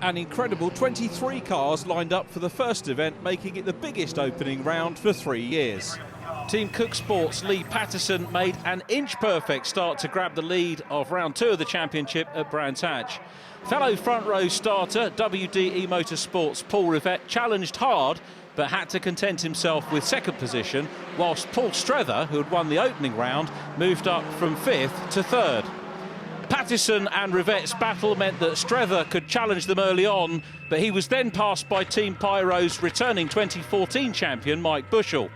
An incredible 23 cars lined up for the first event, making it the biggest opening round for 3 years. Team Cook Sports' Lee Pattison made an inch-perfect start to grab the lead of round 2 of the championship at Brands Hatch. Fellow front row starter, WDE Motorsports' Paul Rivett challenged hard, but had to content himself with second position, whilst Paul Streather, who had won the opening round, moved up from 5th to 3rd. Pattison and Rivett's battle meant that Streather could challenge them early on, but he was then passed by Team Pyro's returning 2014 champion Mike Bushell.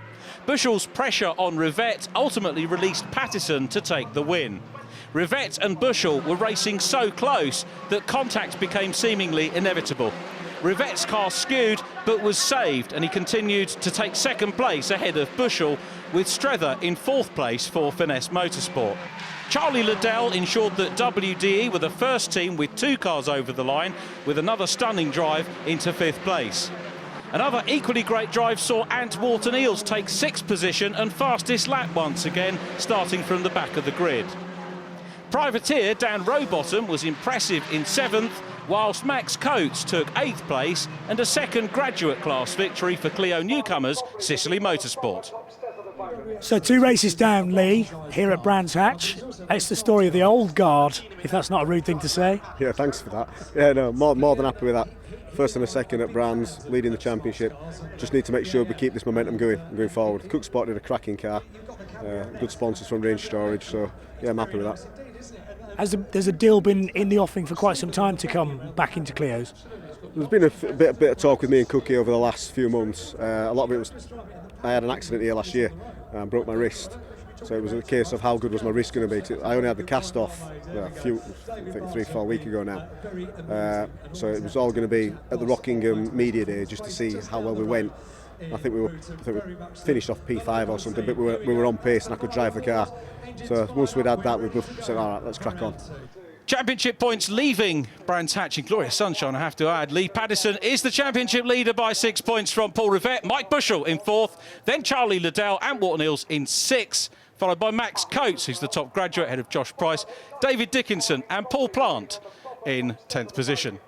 Bushell's pressure on Rivett ultimately released Pattison to take the win. Rivett and Bushell were racing so close that contact became seemingly inevitable. Rivett's car skewed but was saved, and he continued to take second place ahead of Bushell, with Streather in 4th place for Finesse Motorsport. Charlie Liddell ensured that WDE were the first team with 2 cars over the line, with another stunning drive into 5th place. Another equally great drive saw Ant Wharton-Eales take 6th position and fastest lap once again, starting from the back of the grid. Privateer Dan Rowbottom was impressive in 7th, whilst Max Coates took 8th place, and a second graduate class victory for Clio newcomers Sicily Motorsport. So 2 races down, Lee, here at Brands Hatch. It's the story of the old guard, if that's not a rude thing to say. Yeah, thanks for that. Yeah, no, more than happy with that. First and a second at Brands, leading the championship. Just need to make sure we keep this momentum going forward. Cook Sport did a cracking car. Good sponsors from Range Storage, so yeah, I'm happy with that. There's a deal been in the offing for quite some time to come back into Clio's? There's been a bit of talk with me and Cookie over the last few months. A lot of it was, I had an accident here last year and broke my wrist. So it was a case of how good was my wrist going to be. I only had the cast off I think 3-4 weeks ago now. So it was all going to be at the Rockingham Media Day just to see how well we went. I think we finished off P5 or something, but we were on pace and I could drive the car. So once we'd had that, we both said, all right, let's crack on. Championship points leaving Brands Hatch in glorious sunshine, I have to add. Lee Pattison is the championship leader by 6 points from Paul Rivett. Mike Bushell in 4th, then Charlie Liddell and Wharton-Eales in 6th, followed by Max Coates, who's the top graduate ahead of Josh Price, David Dickinson and Paul Plant in 10th position.